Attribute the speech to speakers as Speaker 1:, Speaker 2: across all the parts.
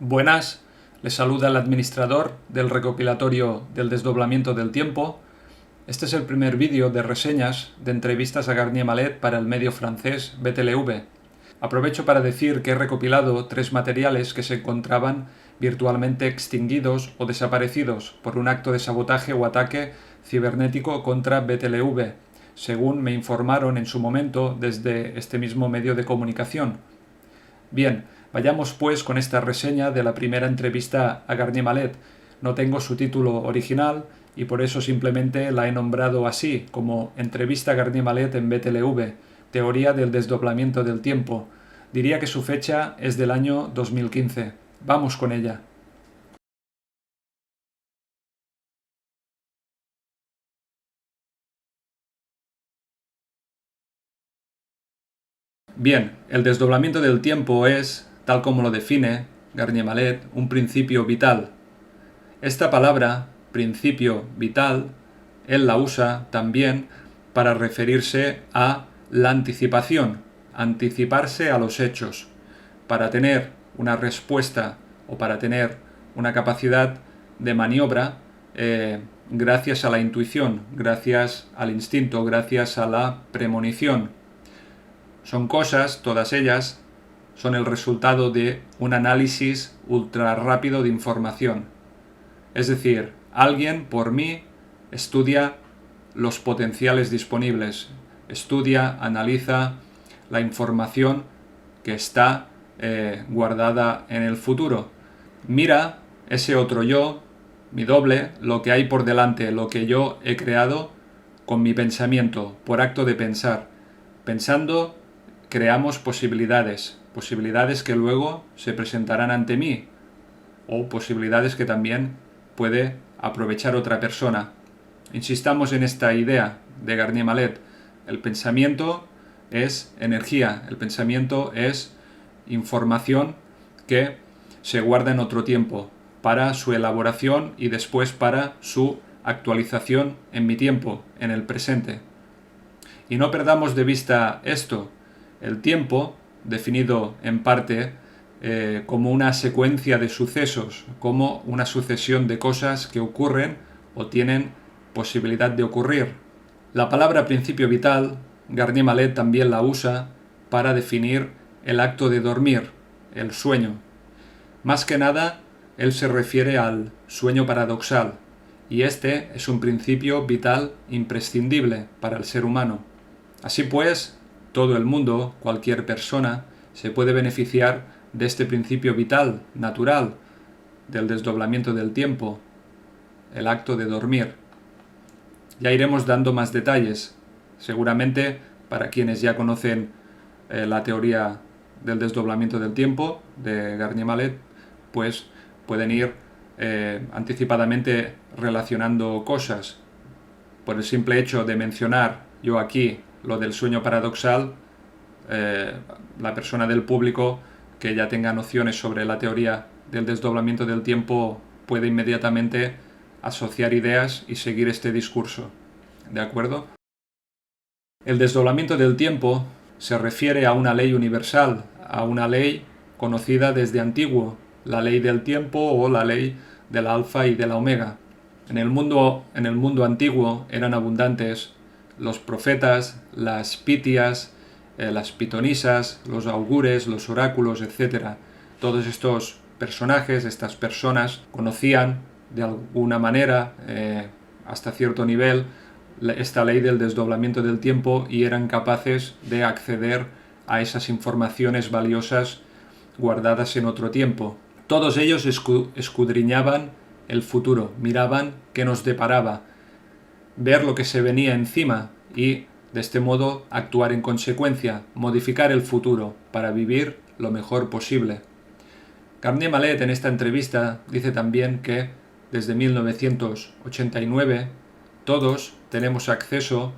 Speaker 1: Buenas, les saluda el administrador del recopilatorio del desdoblamiento del tiempo. Este es el primer vídeo de reseñas de entrevistas a Garnier Mallet para el medio francés BTLV. Aprovecho para decir que he recopilado 3 materiales que se encontraban virtualmente extinguidos o desaparecidos por un acto de sabotaje o ataque cibernético contra BTLV, según me informaron en su momento desde este mismo medio de comunicación. Bien, vayamos pues con esta reseña de la primera entrevista a Garnier Mallet. No tengo su título original y por eso simplemente la he nombrado así, como Entrevista a Garnier Mallet en BTLV, Teoría del desdoblamiento del tiempo. Diría que su fecha es del año 2015. Vamos con ella. Bien, el desdoblamiento del tiempo es, tal como lo define Garnier Mallet, un principio vital. Esta palabra, principio vital, él la usa también para referirse a la anticipación, anticiparse a los hechos, para tener una respuesta o para tener una capacidad de maniobra gracias a la intuición, gracias al instinto, gracias a la premonición. Son cosas, todas ellas, son el resultado de un análisis ultra rápido de información. Es decir, alguien por mí estudia los potenciales disponibles, estudia, analiza la información que está guardada en el futuro. Mira ese otro yo, mi doble, lo que hay por delante, lo que yo he creado con mi pensamiento, por acto de pensar. Pensando, creamos posibilidades, posibilidades que luego se presentarán ante mí, o posibilidades que también puede aprovechar otra persona. Insistamos en esta idea de Garnier Mallet. El pensamiento es energía, el pensamiento es información que se guarda en otro tiempo para su elaboración y después para su actualización en mi tiempo, en el presente. Y no perdamos de vista esto. El tiempo, definido en parte como una secuencia de sucesos, como una sucesión de cosas que ocurren o tienen posibilidad de ocurrir. La palabra principio vital, Garnier Mallet también la usa para definir el acto de dormir, el sueño. Más que nada, él se refiere al sueño paradoxal, y este es un principio vital imprescindible para el ser humano. Así pues, todo el mundo, cualquier persona, se puede beneficiar de este principio vital, natural, del desdoblamiento del tiempo, el acto de dormir. Ya iremos dando más detalles. Seguramente, para quienes ya conocen la teoría del desdoblamiento del tiempo de Garnier Mallet, pues pueden ir anticipadamente relacionando cosas. Por el simple hecho de mencionar yo aquí lo del sueño paradoxal, la persona del público que ya tenga nociones sobre la teoría del desdoblamiento del tiempo puede inmediatamente asociar ideas y seguir este discurso. ¿De acuerdo? El desdoblamiento del tiempo se refiere a una ley universal, a una ley conocida desde antiguo, la ley del tiempo o la ley del alfa y de la omega. En el mundo antiguo eran abundantes los profetas, las pitias, las pitonisas, los augures, los oráculos, etc. Todos estos personajes, estas personas, conocían de alguna manera, hasta cierto nivel, esta ley del desdoblamiento del tiempo y eran capaces de acceder a esas informaciones valiosas guardadas en otro tiempo. Todos ellos escudriñaban el futuro, miraban qué nos deparaba, ver lo que se venía encima y, de este modo, actuar en consecuencia, modificar el futuro para vivir lo mejor posible. Garnier Mallet en esta entrevista dice también que desde 1989 todos tenemos acceso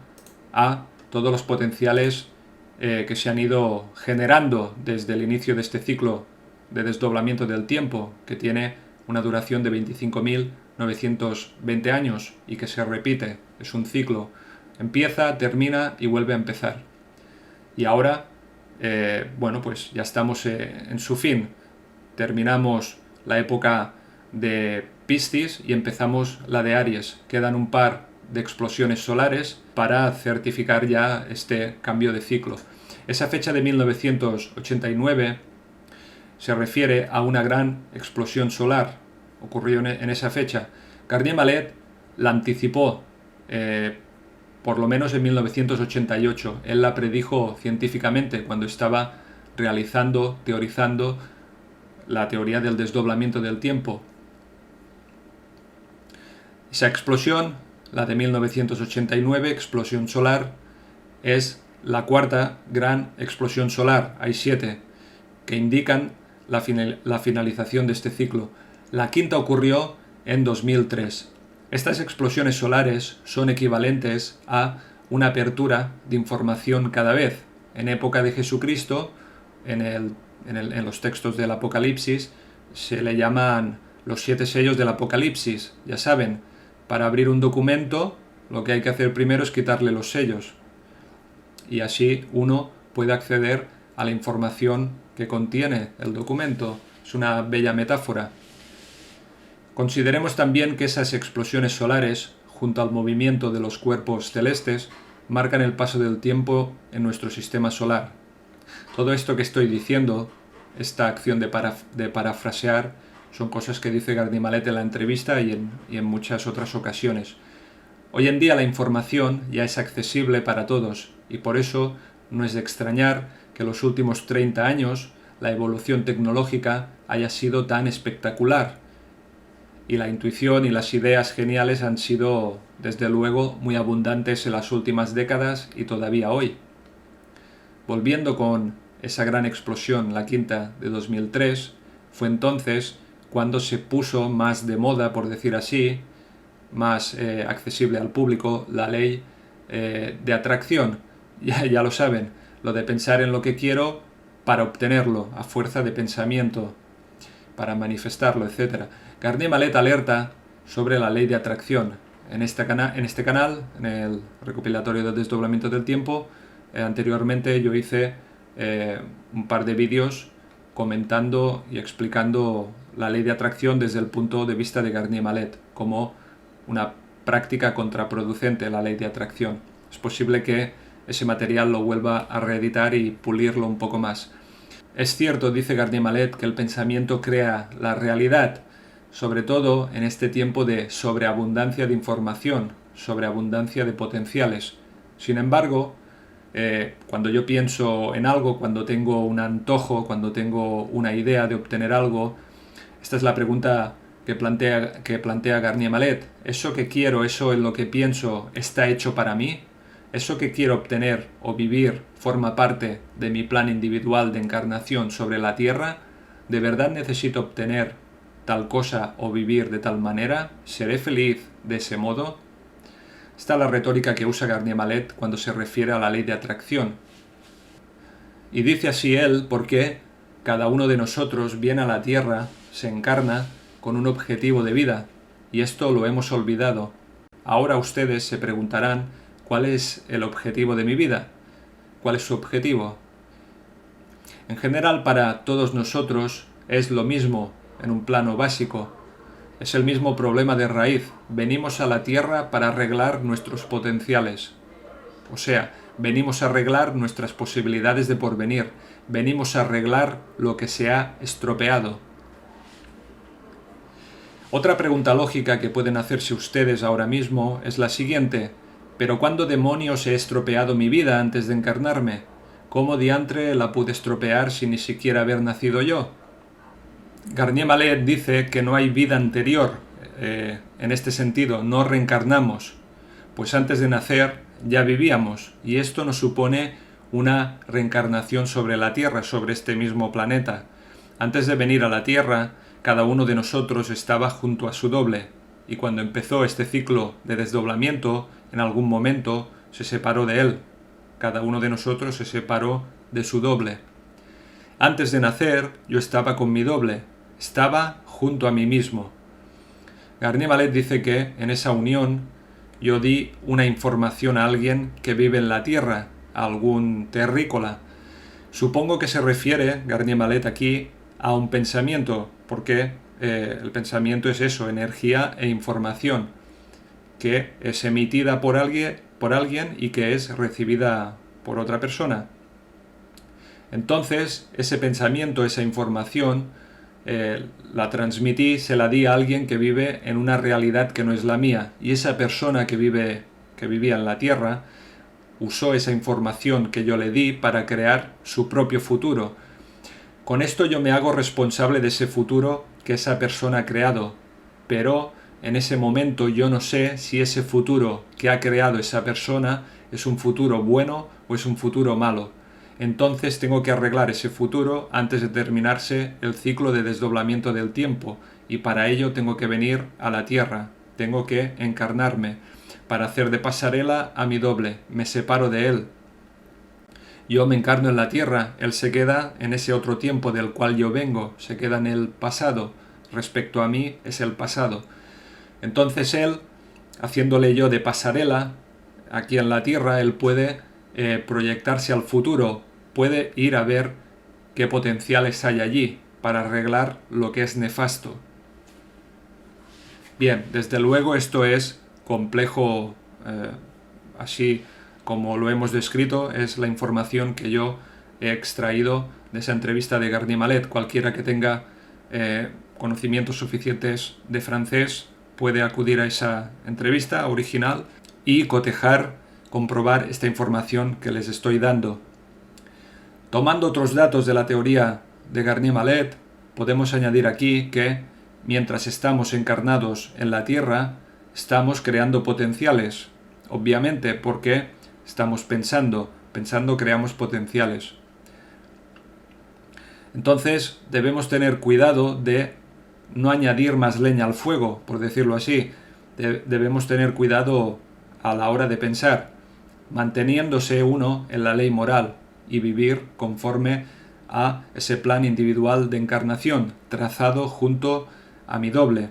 Speaker 1: a todos los potenciales que se han ido generando desde el inicio de este ciclo de desdoblamiento del tiempo, que tiene una duración de 25.920 años y que se repite, es un ciclo. Empieza, termina y vuelve a empezar. Y ahora, bueno, pues ya estamos en su fin. Terminamos la época de Piscis y empezamos la de Aries. Quedan un par de explosiones solares para certificar ya este cambio de ciclo. Esa fecha de 1989 se refiere a una gran explosión solar. Ocurrió en esa fecha. Garnier Mallet la anticipó por lo menos en 1988. Él la predijo científicamente cuando estaba teorizando la teoría del desdoblamiento del tiempo. Esa explosión, la de 1989, explosión solar, es la cuarta gran explosión solar. Hay 7 que indican la finalización de este ciclo. La quinta ocurrió en 2003. Estas explosiones solares son equivalentes a una apertura de información cada vez. En época de Jesucristo, en los textos del Apocalipsis, se le llaman los 7 sellos del Apocalipsis. Ya saben, para abrir un documento, lo que hay que hacer primero es quitarle los sellos. Y así uno puede acceder a la información que contiene el documento. Es una bella metáfora. Consideremos también que esas explosiones solares, junto al movimiento de los cuerpos celestes, marcan el paso del tiempo en nuestro sistema solar. Todo esto que estoy diciendo, esta acción de parafrasear, son cosas que dice Garnier Mallet en la entrevista y en muchas otras ocasiones. Hoy en día la información ya es accesible para todos y por eso no es de extrañar que en los últimos 30 años la evolución tecnológica haya sido tan espectacular. Y la intuición y las ideas geniales han sido, desde luego, muy abundantes en las últimas décadas y todavía hoy. Volviendo con esa gran explosión, la quinta de 2003, fue entonces cuando se puso más de moda, por decir así, más accesible al público, la ley de atracción. Ya lo saben, lo de pensar en lo que quiero para obtenerlo, a fuerza de pensamiento, para manifestarlo, etc. Garnier Mallet alerta sobre la ley de atracción. En este canal, en el recopilatorio del desdoblamiento del tiempo, anteriormente yo hice un par de vídeos comentando y explicando la ley de atracción desde el punto de vista de Garnier Mallet, como una práctica contraproducente, la ley de atracción. Es posible que ese material lo vuelva a reeditar y pulirlo un poco más. Es cierto, dice Garnier Mallet, que el pensamiento crea la realidad, sobre todo en este tiempo de sobreabundancia de información, sobreabundancia de potenciales. Sin embargo, cuando yo pienso en algo, cuando tengo un antojo, cuando tengo una idea de obtener algo, esta es la pregunta que plantea Garnier Mallet. ¿Eso que quiero, eso en lo que pienso, está hecho para mí? ¿Eso que quiero obtener o vivir forma parte de mi plan individual de encarnación sobre la Tierra? ¿De verdad necesito obtener tal cosa o vivir de tal manera? ¿Seré feliz de ese modo? Esta es la retórica que usa Garnier Mallet cuando se refiere a la ley de atracción. Y dice así él porque cada uno de nosotros viene a la Tierra, se encarna con un objetivo de vida, y esto lo hemos olvidado. Ahora ustedes se preguntarán, ¿cuál es el objetivo de mi vida? ¿Cuál es su objetivo? En general, para todos nosotros es lo mismo en un plano básico. Es el mismo problema de raíz. Venimos a la Tierra para arreglar nuestros potenciales. O sea, venimos a arreglar nuestras posibilidades de porvenir. Venimos a arreglar lo que se ha estropeado. Otra pregunta lógica que pueden hacerse ustedes ahora mismo es la siguiente. ¿Pero cuándo demonios he estropeado mi vida antes de encarnarme? ¿Cómo diantre la pude estropear sin ni siquiera haber nacido yo? Garnier Mallet dice que no hay vida anterior. En este sentido, no reencarnamos. Pues antes de nacer ya vivíamos, y esto nos supone una reencarnación sobre la Tierra, sobre este mismo planeta. Antes de venir a la Tierra, cada uno de nosotros estaba junto a su doble, y cuando empezó este ciclo de desdoblamiento, en algún momento se separó de él. Cada uno de nosotros se separó de su doble. Antes de nacer, yo estaba con mi doble, estaba junto a mí mismo. Garnier Mallet dice que en esa unión yo di una información a alguien que vive en la Tierra, a algún terrícola. Supongo que se refiere, Garnier Mallet aquí, a un pensamiento, porque el pensamiento es eso, energía e información, que es emitida por alguien y que es recibida por otra persona. Entonces, ese pensamiento, esa información, la transmití, se la di a alguien que vive en una realidad que no es la mía. Y esa persona que vivía en la Tierra usó esa información que yo le di para crear su propio futuro. Con esto yo me hago responsable de ese futuro que esa persona ha creado, pero en ese momento yo no sé si ese futuro que ha creado esa persona es un futuro bueno o es un futuro malo. Entonces tengo que arreglar ese futuro antes de terminarse el ciclo de desdoblamiento del tiempo, y para ello tengo que venir a la Tierra, tengo que encarnarme para hacer de pasarela a mi doble, me separo de él. Yo me encarno en la Tierra, él se queda en ese otro tiempo del cual yo vengo, se queda en el pasado, respecto a mí es el pasado. Entonces él, haciéndole yo de pasarela, aquí en la Tierra, él puede proyectarse al futuro, puede ir a ver qué potenciales hay allí para arreglar lo que es nefasto. Bien, desde luego esto es complejo, así como lo hemos descrito, es la información que yo he extraído de esa entrevista de Garnier Mallet. Cualquiera que tenga conocimientos suficientes de francés puede acudir a esa entrevista original y cotejar, comprobar esta información que les estoy dando. Tomando otros datos de la teoría de Garnier Mallet, podemos añadir aquí que mientras estamos encarnados en la Tierra, estamos creando potenciales, obviamente porque estamos pensando creamos potenciales. Entonces debemos tener cuidado de no añadir más leña al fuego, por decirlo así. Debemos tener cuidado a la hora de pensar, manteniéndose uno en la ley moral y vivir conforme a ese plan individual de encarnación trazado junto a mi doble.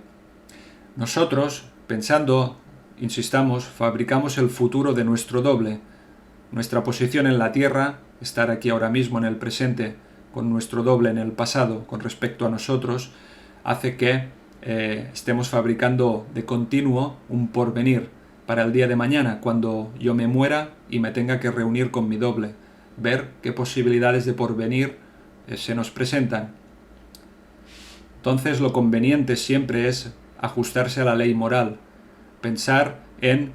Speaker 1: Nosotros, pensando, insistamos, fabricamos el futuro de nuestro doble. Nuestra posición en la Tierra, estar aquí ahora mismo en el presente con nuestro doble en el pasado con respecto a nosotros, hace que estemos fabricando de continuo un porvenir para el día de mañana, cuando yo me muera y me tenga que reunir con mi doble, ver qué posibilidades de porvenir se nos presentan. Entonces lo conveniente siempre es ajustarse a la ley moral, pensar en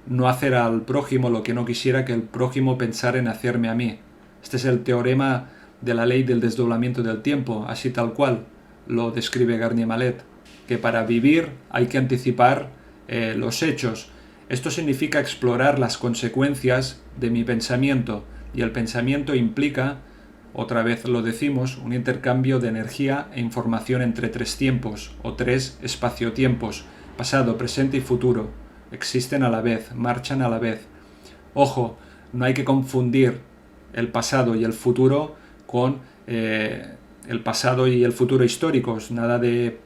Speaker 1: no hacer al prójimo lo que no quisiera que el prójimo pensara en hacerme a mí. Este es el teorema de la ley del desdoblamiento del tiempo, así tal cual lo describe Garnier Mallet, que para vivir hay que anticipar los hechos. Esto significa explorar las consecuencias de mi pensamiento, y el pensamiento implica, otra vez lo decimos, un intercambio de energía e información entre tres tiempos o tres espacio-tiempos, pasado, presente y futuro. Existen a la vez, marchan a la vez. Ojo, no hay que confundir el pasado y el futuro con el pasado y el futuro históricos, nada de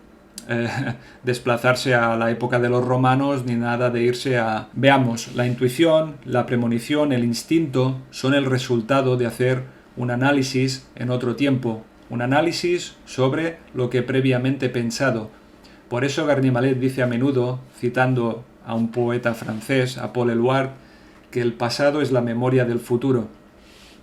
Speaker 1: desplazarse a la época de los romanos ni nada de irse a... Veamos, la intuición, la premonición, el instinto son el resultado de hacer un análisis en otro tiempo, un análisis sobre lo que previamente he pensado. Por eso Garnier Mallet dice a menudo, citando a un poeta francés, a Paul Eluard, que el pasado es la memoria del futuro.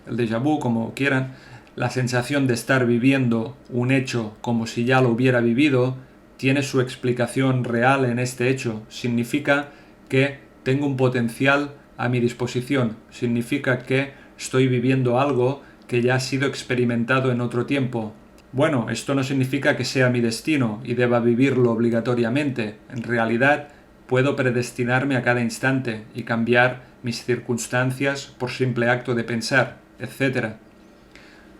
Speaker 1: El déjà vu, como quieran, la sensación de estar viviendo un hecho como si ya lo hubiera vivido, tiene su explicación real en este hecho. Significa que tengo un potencial a mi disposición. Significa que estoy viviendo algo que ya ha sido experimentado en otro tiempo. Bueno, esto no significa que sea mi destino y deba vivirlo obligatoriamente. En realidad, puedo predestinarme a cada instante y cambiar mis circunstancias por simple acto de pensar, etc.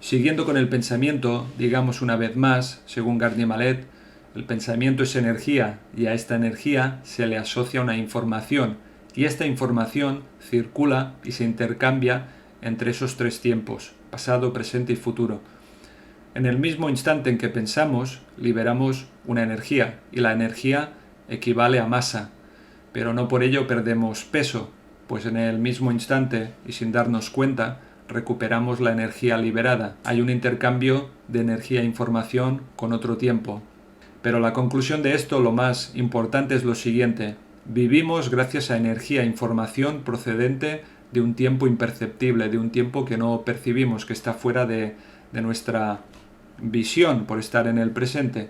Speaker 1: Siguiendo con el pensamiento, digamos una vez más, según Garnier Mallet, el pensamiento es energía y a esta energía se le asocia una información, y esta información circula y se intercambia entre esos tres tiempos, pasado, presente y futuro. En el mismo instante en que pensamos, liberamos una energía, y la energía equivale a masa, pero no por ello perdemos peso, pues en el mismo instante y sin darnos cuenta, recuperamos la energía liberada. Hay un intercambio de energía e información con otro tiempo. Pero la conclusión de esto, lo más importante es lo siguiente: vivimos gracias a energía e información procedente de un tiempo imperceptible, de un tiempo que no percibimos, que está fuera de nuestra visión por estar en el presente.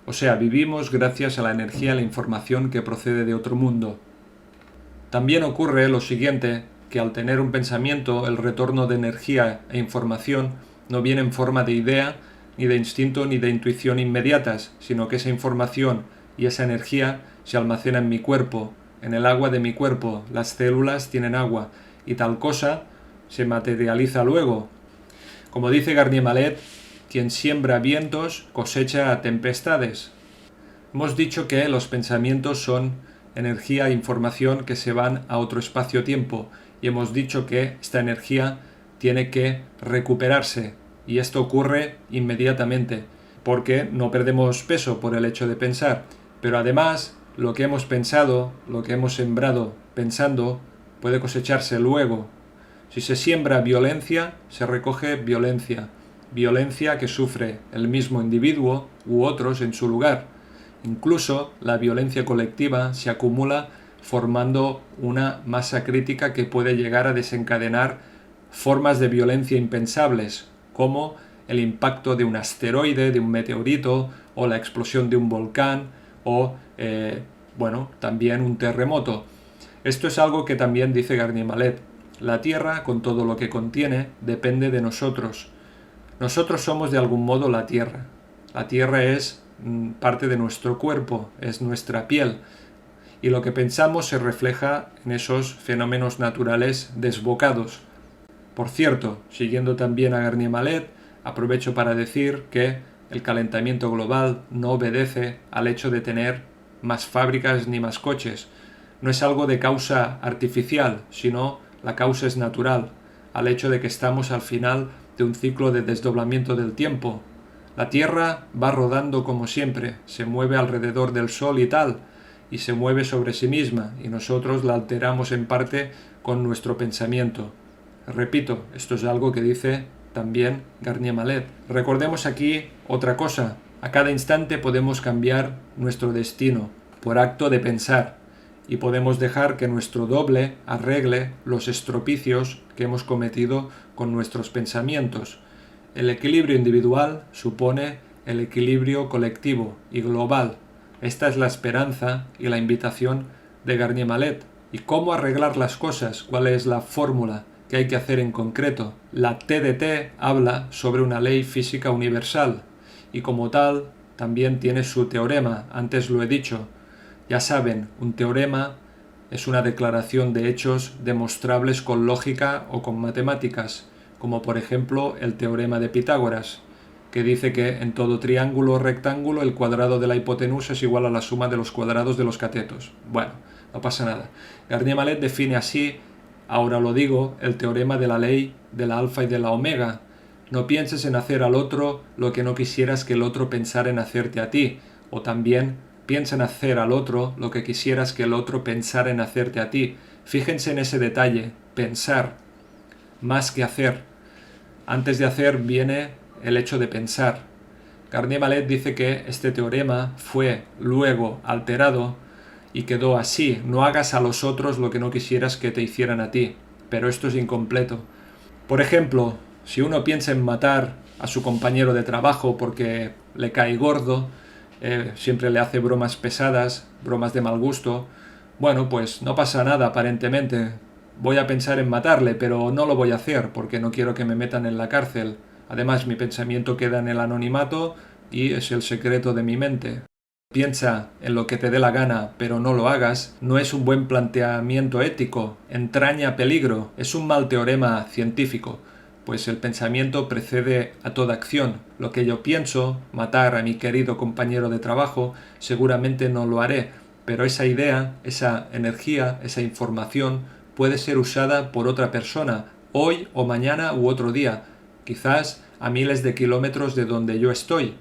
Speaker 1: O sea, vivimos gracias a la energía, a la información que procede de otro mundo. También ocurre lo siguiente, que al tener un pensamiento, el retorno de energía e información no viene en forma de idea, ni de instinto, ni de intuición inmediatas, sino que esa información y esa energía se almacena en mi cuerpo, en el agua de mi cuerpo. Las células tienen agua y tal cosa se materializa luego. Como dice Garnier Mallet, quien siembra vientos cosecha tempestades. Hemos dicho que los pensamientos son energía e información que se van a otro espacio-tiempo, y hemos dicho que esta energía tiene que recuperarse, y esto ocurre inmediatamente, porque no perdemos peso por el hecho de pensar, pero además lo que hemos pensado, lo que hemos sembrado pensando, puede cosecharse luego. Si se siembra violencia, se recoge violencia, violencia que sufre el mismo individuo u otros en su lugar. Incluso la violencia colectiva se acumula formando una masa crítica que puede llegar a desencadenar formas de violencia impensables, como el impacto de un asteroide, de un meteorito, o la explosión de un volcán, o también un terremoto. Esto es algo que también dice Garnier Mallet. La Tierra, con todo lo que contiene, depende de nosotros. Nosotros somos de algún modo la Tierra. La Tierra es parte de nuestro cuerpo, es nuestra piel, y lo que pensamos se refleja en esos fenómenos naturales desbocados. Por cierto, siguiendo también a Garnier Mallet, aprovecho para decir que el calentamiento global no obedece al hecho de tener más fábricas ni más coches. No es algo de causa artificial, sino la causa es natural, al hecho de que estamos al final de un ciclo de desdoblamiento del tiempo. La Tierra va rodando como siempre, se mueve alrededor del Sol y tal, y se mueve sobre sí misma, y nosotros la alteramos en parte con nuestro pensamiento. Repito, esto es algo que dice también Garnier Mallet. Recordemos aquí otra cosa: a cada instante podemos cambiar nuestro destino por acto de pensar, y podemos dejar que nuestro doble arregle los estropicios que hemos cometido con nuestros pensamientos. El equilibrio individual supone el equilibrio colectivo y global. Esta es la esperanza y la invitación de Garnier Mallet. ¿Y cómo arreglar las cosas? ¿Cuál es la fórmula que hay que hacer en concreto? La TDT habla sobre una ley física universal y como tal también tiene su teorema. Antes lo he dicho. Ya saben, un teorema es una declaración de hechos demostrables con lógica o con matemáticas, como por ejemplo el teorema de Pitágoras, que dice que en todo triángulo o rectángulo el cuadrado de la hipotenusa es igual a la suma de los cuadrados de los catetos. Bueno, no pasa nada. Garnier Mallet define así, ahora lo digo, el teorema de la ley de la alfa y de la omega. No pienses en hacer al otro lo que no quisieras que el otro pensara en hacerte a ti, o también piensa en hacer al otro lo que quisieras que el otro pensara en hacerte a ti. Fíjense en ese detalle, pensar, más que hacer. Antes de hacer viene el hecho de pensar. Garnier Mallet dice que este teorema fue luego alterado y quedó así: no hagas a los otros lo que no quisieras que te hicieran a ti. Pero esto es incompleto. Por ejemplo, si uno piensa en matar a su compañero de trabajo porque le cae gordo, siempre le hace bromas pesadas, bromas de mal gusto, bueno, pues no pasa nada aparentemente. Voy a pensar en matarle, pero no lo voy a hacer porque no quiero que me metan en la cárcel. Además, mi pensamiento queda en el anonimato y es el secreto de mi mente. Piensa en lo que te dé la gana, pero no lo hagas, no es un buen planteamiento ético, entraña peligro, es un mal teorema científico, pues el pensamiento precede a toda acción. Lo que yo pienso, matar a mi querido compañero de trabajo, seguramente no lo haré, pero esa idea, esa energía, esa información puede ser usada por otra persona, hoy o mañana u otro día, quizás a miles de kilómetros de donde yo estoy.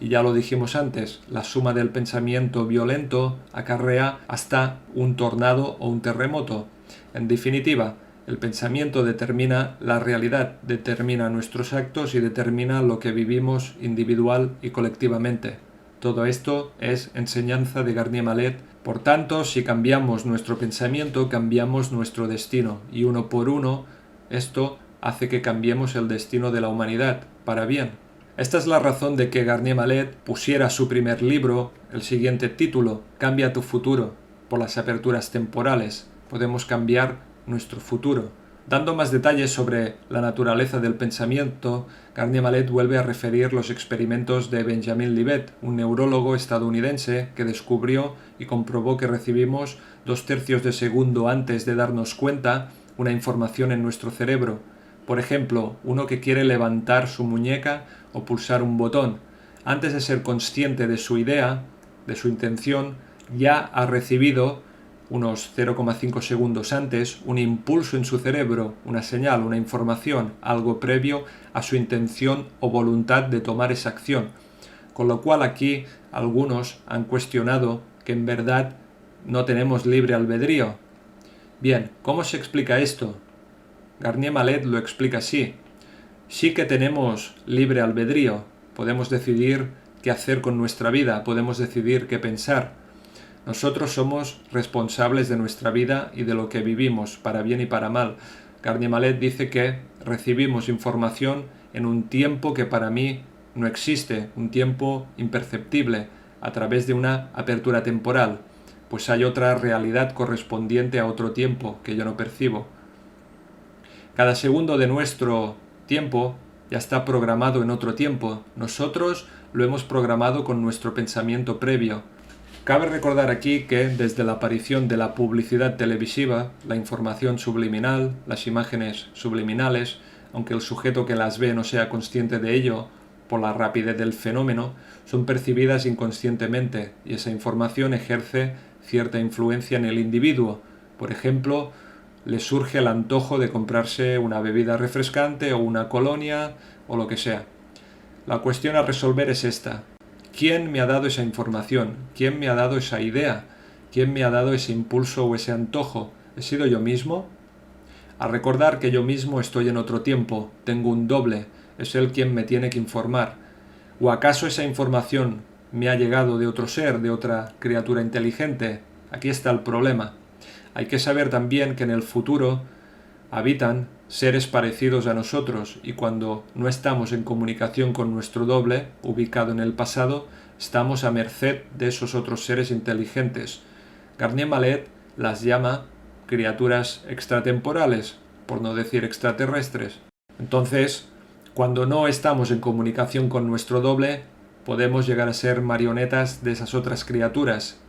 Speaker 1: Y ya lo dijimos antes, la suma del pensamiento violento acarrea hasta un tornado o un terremoto. En definitiva, el pensamiento determina la realidad, determina nuestros actos y determina lo que vivimos individual y colectivamente. Todo esto es enseñanza de Garnier Mallet. Por tanto, si cambiamos nuestro pensamiento, cambiamos nuestro destino, y uno por uno, esto hace que cambiemos el destino de la humanidad, para bien. Esta es la razón de que Garnier Mallet pusiera su primer libro, el siguiente título, Cambia tu futuro. Por las aperturas temporales podemos cambiar nuestro futuro. Dando más detalles sobre la naturaleza del pensamiento, Garnier Mallet vuelve a referir los experimentos de Benjamin Libet, un neurólogo estadounidense que descubrió y comprobó que recibimos 2/3 de segundo antes de darnos cuenta una información en nuestro cerebro. Por ejemplo, uno que quiere levantar su muñeca o pulsar un botón. Antes de ser consciente de su idea, de su intención, ya ha recibido unos 0,5 segundos antes, un impulso en su cerebro, una señal, una información, algo previo a su intención o voluntad de tomar esa acción. Con lo cual aquí algunos han cuestionado que en verdad no tenemos libre albedrío. Bien, ¿cómo se explica esto? Garnier Mallet lo explica así. Sí que tenemos libre albedrío, podemos decidir qué hacer con nuestra vida, podemos decidir qué pensar. Nosotros somos responsables de nuestra vida y de lo que vivimos, para bien y para mal. Garnier Mallet dice que recibimos información en un tiempo que para mí no existe, un tiempo imperceptible, a través de una apertura temporal, pues hay otra realidad correspondiente a otro tiempo que yo no percibo. Cada segundo de nuestro tiempo ya está programado en otro tiempo. Nosotros lo hemos programado con nuestro pensamiento previo. Cabe recordar aquí que desde la aparición de la publicidad televisiva, la información subliminal, las imágenes subliminales, aunque el sujeto que las ve no sea consciente de ello, por la rapidez del fenómeno, son percibidas inconscientemente y esa información ejerce cierta influencia en el individuo. Por ejemplo, le surge el antojo de comprarse una bebida refrescante o una colonia o lo que sea. La cuestión a resolver es esta. ¿Quién me ha dado esa información? ¿Quién me ha dado esa idea? ¿Quién me ha dado ese impulso o ese antojo? ¿He sido yo mismo? A recordar que yo mismo estoy en otro tiempo, tengo un doble, es él quien me tiene que informar. ¿O acaso esa información me ha llegado de otro ser, de otra criatura inteligente? Aquí está el problema. Hay que saber también que en el futuro habitan seres parecidos a nosotros y cuando no estamos en comunicación con nuestro doble, ubicado en el pasado, estamos a merced de esos otros seres inteligentes. Garnier Mallet las llama criaturas extratemporales, por no decir extraterrestres. Entonces, cuando no estamos en comunicación con nuestro doble, podemos llegar a ser marionetas de esas otras criaturas.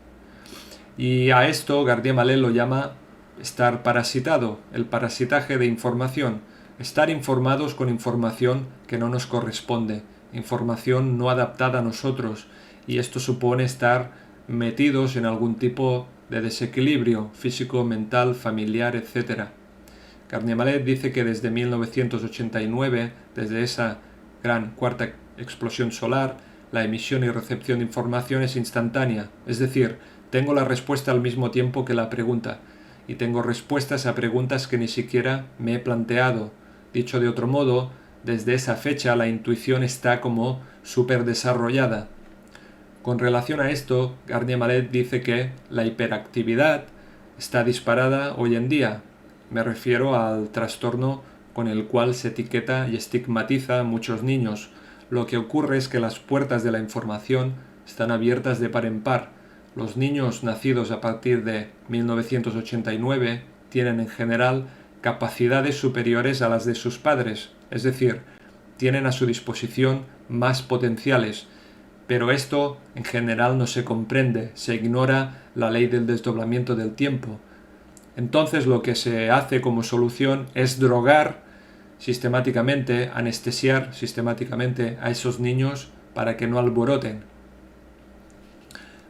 Speaker 1: Y a esto Garnier Mallet lo llama estar parasitado, el parasitaje de información, estar informados con información que no nos corresponde, información no adaptada a nosotros, y esto supone estar metidos en algún tipo de desequilibrio físico, mental, familiar, etc. Garnier Mallet dice que desde 1989, desde esa gran cuarta explosión solar, la emisión y recepción de información es instantánea, es decir, tengo la respuesta al mismo tiempo que la pregunta, y tengo respuestas a preguntas que ni siquiera me he planteado. Dicho de otro modo, desde esa fecha la intuición está como súper desarrollada. Con relación a esto, Garnier Mallet dice que la hiperactividad está disparada hoy en día. Me refiero al trastorno con el cual se etiqueta y estigmatiza a muchos niños. Lo que ocurre es que las puertas de la información están abiertas de par en par. Los niños nacidos a partir de 1989 tienen en general capacidades superiores a las de sus padres, es decir, tienen a su disposición más potenciales, pero esto en general no se comprende, se ignora la ley del desdoblamiento del tiempo. Entonces lo que se hace como solución es drogar sistemáticamente, anestesiar sistemáticamente a esos niños para que no alboroten.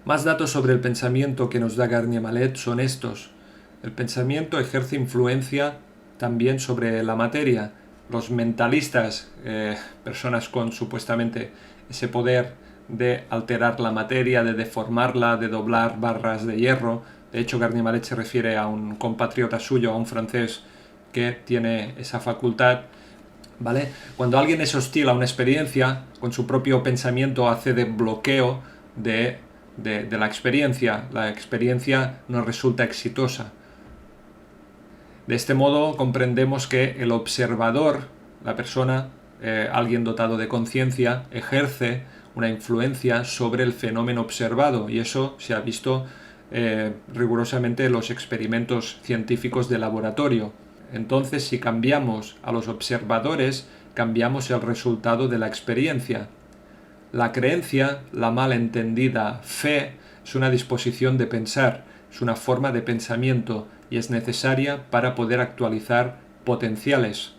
Speaker 1: Más datos sobre el pensamiento que nos da Garnier Mallet son estos. El pensamiento ejerce influencia también sobre la materia. Los mentalistas, personas con supuestamente ese poder de alterar la materia, de deformarla, de doblar barras de hierro. De hecho, Garnier Mallet se refiere a un compatriota suyo, a un francés que tiene esa facultad. ¿Vale? Cuando alguien es hostil a una experiencia, con su propio pensamiento hace de bloqueo de la experiencia. La experiencia nos resulta exitosa. De este modo comprendemos que el observador, la persona, alguien dotado de conciencia, ejerce una influencia sobre el fenómeno observado, y eso se ha visto rigurosamente en los experimentos científicos de laboratorio. Entonces, si cambiamos a los observadores, cambiamos el resultado de la experiencia. La creencia, la mal entendida fe, es una disposición de pensar, es una forma de pensamiento y es necesaria para poder actualizar potenciales.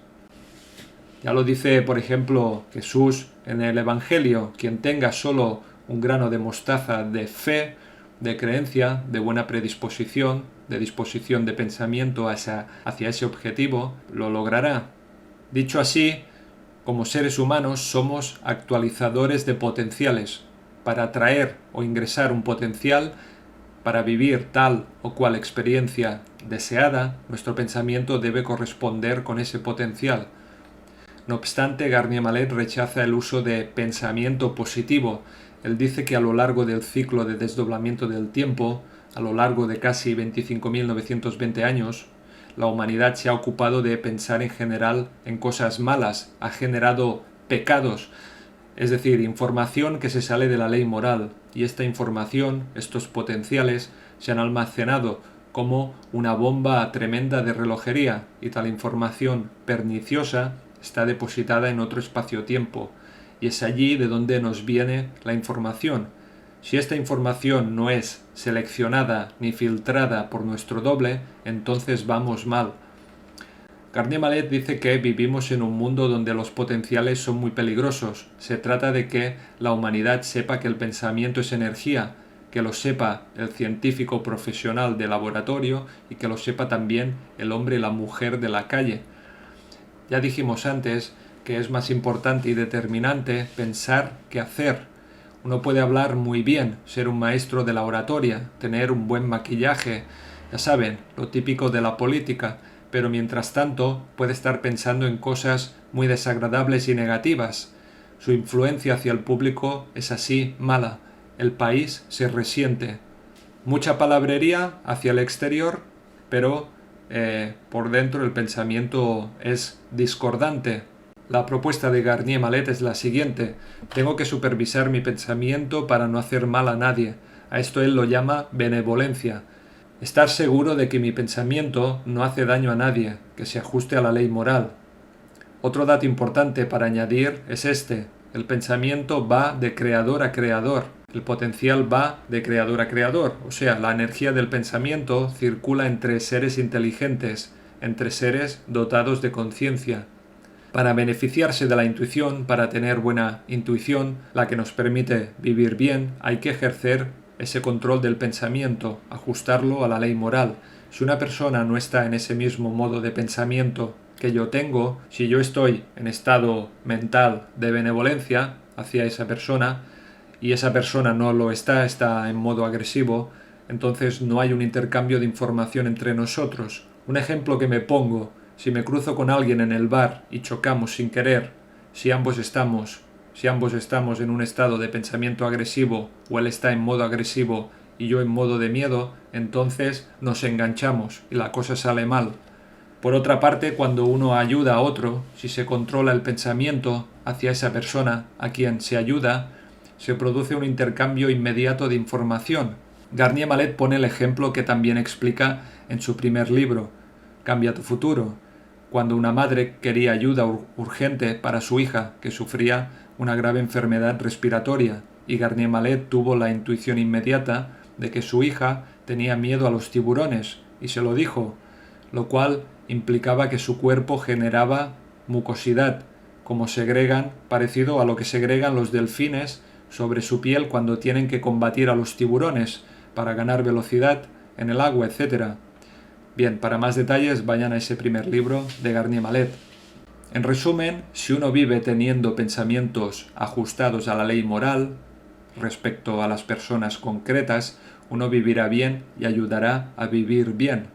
Speaker 1: Ya lo dice, por ejemplo, Jesús en el Evangelio: quien tenga solo un grano de mostaza de fe, de creencia, de buena predisposición, de disposición de pensamiento hacia ese objetivo, lo logrará. Dicho así, como seres humanos somos actualizadores de potenciales. Para atraer o ingresar un potencial, para vivir tal o cual experiencia deseada, nuestro pensamiento debe corresponder con ese potencial. No obstante, Garnier Mallet rechaza el uso de pensamiento positivo. Él dice que a lo largo del ciclo de desdoblamiento del tiempo, a lo largo de casi 25.920 años, la humanidad se ha ocupado de pensar en general en cosas malas, ha generado pecados, es decir, información que se sale de la ley moral, y esta información, estos potenciales, se han almacenado como una bomba tremenda de relojería, y tal información perniciosa está depositada en otro espacio-tiempo, y es allí de donde nos viene la información. Si esta información no es seleccionada ni filtrada por nuestro doble, entonces vamos mal. Garnier Mallet dice que vivimos en un mundo donde los potenciales son muy peligrosos. Se trata de que la humanidad sepa que el pensamiento es energía, que lo sepa el científico profesional de laboratorio y que lo sepa también el hombre y la mujer de la calle. Ya dijimos antes que es más importante y determinante pensar que hacer. Uno puede hablar muy bien, ser un maestro de la oratoria, tener un buen maquillaje, ya saben, lo típico de la política, pero mientras tanto puede estar pensando en cosas muy desagradables y negativas. Su influencia hacia el público es así mala. El país se resiente. Mucha palabrería hacia el exterior, pero por dentro el pensamiento es discordante. La propuesta de Garnier Mallet es la siguiente: tengo que supervisar mi pensamiento para no hacer mal a nadie. A esto él lo llama benevolencia. Estar seguro de que mi pensamiento no hace daño a nadie, que se ajuste a la ley moral. Otro dato importante para añadir es este: el pensamiento va de creador a creador. El potencial va de creador a creador, o sea, la energía del pensamiento circula entre seres inteligentes, entre seres dotados de conciencia. Para beneficiarse de la intuición, para tener buena intuición, la que nos permite vivir bien, hay que ejercer ese control del pensamiento, ajustarlo a la ley moral. Si una persona no está en ese mismo modo de pensamiento que yo tengo, si yo estoy en estado mental de benevolencia hacia esa persona, y esa persona no lo está en modo agresivo, entonces no hay un intercambio de información entre nosotros. Un ejemplo que me pongo: si me cruzo con alguien en el bar y chocamos sin querer, si ambos estamos en un estado de pensamiento agresivo, o él está en modo agresivo y yo en modo de miedo, entonces nos enganchamos y la cosa sale mal. Por otra parte, cuando uno ayuda a otro, si se controla el pensamiento hacia esa persona a quien se ayuda, se produce un intercambio inmediato de información. Garnier Mallet pone el ejemplo que también explica en su primer libro, Cambia tu futuro, cuando una madre quería ayuda urgente para su hija, que sufría una grave enfermedad respiratoria, y Garnier Mallet tuvo la intuición inmediata de que su hija tenía miedo a los tiburones, y se lo dijo, lo cual implicaba que su cuerpo generaba mucosidad, parecido a lo que segregan los delfines sobre su piel cuando tienen que combatir a los tiburones para ganar velocidad en el agua, etc. Bien, para más detalles vayan a ese primer libro de Garnier Mallet. En resumen, si uno vive teniendo pensamientos ajustados a la ley moral respecto a las personas concretas, uno vivirá bien y ayudará a vivir bien.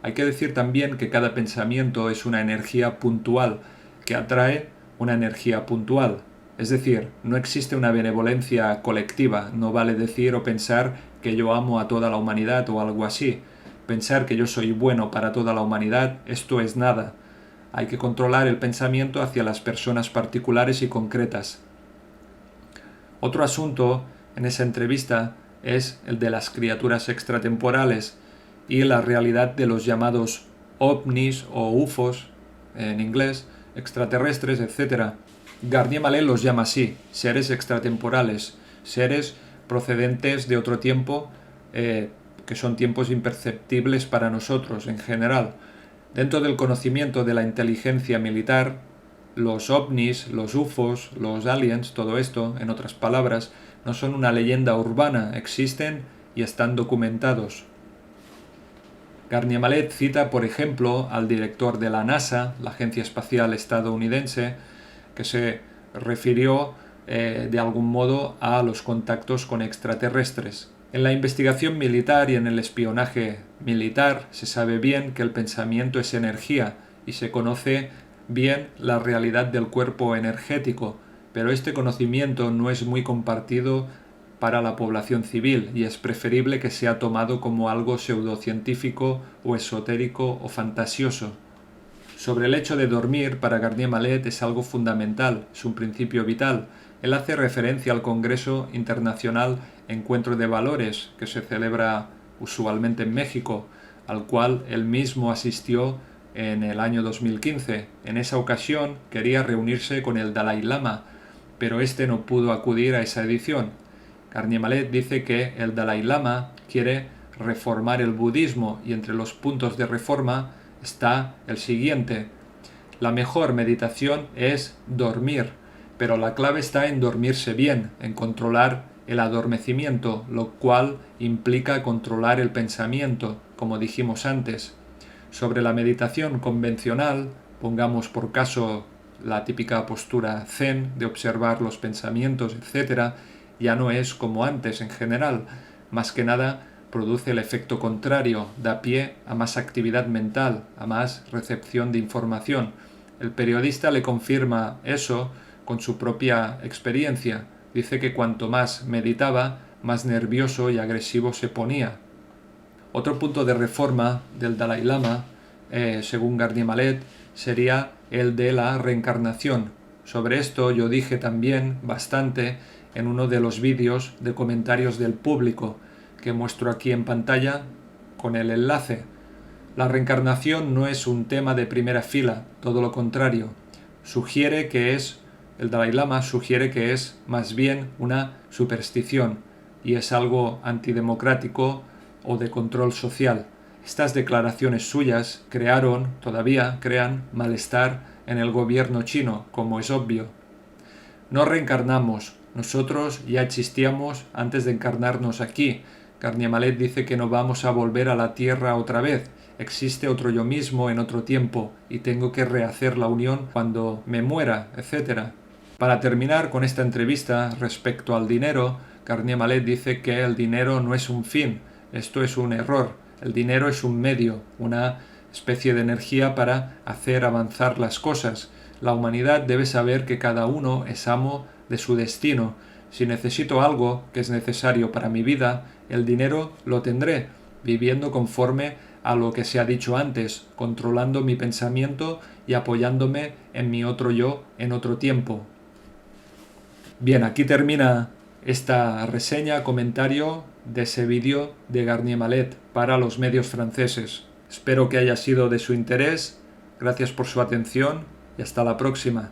Speaker 1: Hay que decir también que cada pensamiento es una energía puntual que atrae una energía puntual. Es decir, no existe una benevolencia colectiva, no vale decir o pensar que yo amo a toda la humanidad o algo así. Pensar que yo soy bueno para toda la humanidad, esto es nada. Hay que controlar el pensamiento hacia las personas particulares y concretas. Otro asunto en esa entrevista es el de las criaturas extratemporales y la realidad de los llamados ovnis o UFOs, en inglés, extraterrestres, etc. Garnier Mallet los llama así, seres extratemporales, seres procedentes de otro tiempo, que son tiempos imperceptibles para nosotros en general. Dentro del conocimiento de la inteligencia militar, los ovnis, los UFOs, los aliens, todo esto, en otras palabras, no son una leyenda urbana, existen y están documentados. Garnier Mallet cita, por ejemplo, al director de la NASA, la Agencia Espacial Estadounidense, que se refirió de algún modo a los contactos con extraterrestres. En la investigación militar y en el espionaje militar se sabe bien que el pensamiento es energía y se conoce bien la realidad del cuerpo energético, pero este conocimiento no es muy compartido para la población civil y es preferible que sea tomado como algo pseudocientífico o esotérico o fantasioso. Sobre el hecho de dormir, para Garnier Mallet es algo fundamental, es un principio vital. Él hace referencia al Congreso Internacional Encuentro de Valores, que se celebra usualmente en México, al cual él mismo asistió en el año 2015. En esa ocasión quería reunirse con el Dalai Lama, pero este no pudo acudir a esa edición. Garnier Mallet dice que el Dalai Lama quiere reformar el budismo y entre los puntos de reforma está el siguiente: la mejor meditación es dormir, pero la clave está en dormirse bien, en controlar el adormecimiento, lo cual implica controlar el pensamiento, como dijimos antes. Sobre la meditación convencional, pongamos por caso la típica postura zen de observar los pensamientos, etc., ya no es como antes en general. Más que nada produce el efecto contrario, da pie a más actividad mental, a más recepción de información. El periodista le confirma eso con su propia experiencia. Dice que cuanto más meditaba, más nervioso y agresivo se ponía. Otro punto de reforma del Dalai Lama, según Garnier Mallet, sería el de la reencarnación. Sobre esto yo dije también bastante en uno de los vídeos de comentarios del público que muestro aquí en pantalla con el enlace. La reencarnación no es un tema de primera fila, todo lo contrario. El Dalai Lama sugiere que es más bien una superstición y es algo antidemocrático o de control social. Estas declaraciones suyas todavía crean malestar en el gobierno chino, como es obvio. No reencarnamos, nosotros ya existíamos antes de encarnarnos aquí. Garnier Mallet dice que no vamos a volver a la Tierra otra vez. Existe otro yo mismo en otro tiempo y tengo que rehacer la unión cuando me muera, etc. Para terminar con esta entrevista respecto al dinero, Garnier Mallet dice que el dinero no es un fin, esto es un error. El dinero es un medio, una especie de energía para hacer avanzar las cosas. La humanidad debe saber que cada uno es amo de su destino. Si necesito algo que es necesario para mi vida, el dinero lo tendré, viviendo conforme a lo que se ha dicho antes, controlando mi pensamiento y apoyándome en mi otro yo en otro tiempo. Bien, aquí termina esta reseña, comentario de ese vídeo de Garnier Mallet para los medios franceses. Espero que haya sido de su interés. Gracias por su atención y hasta la próxima.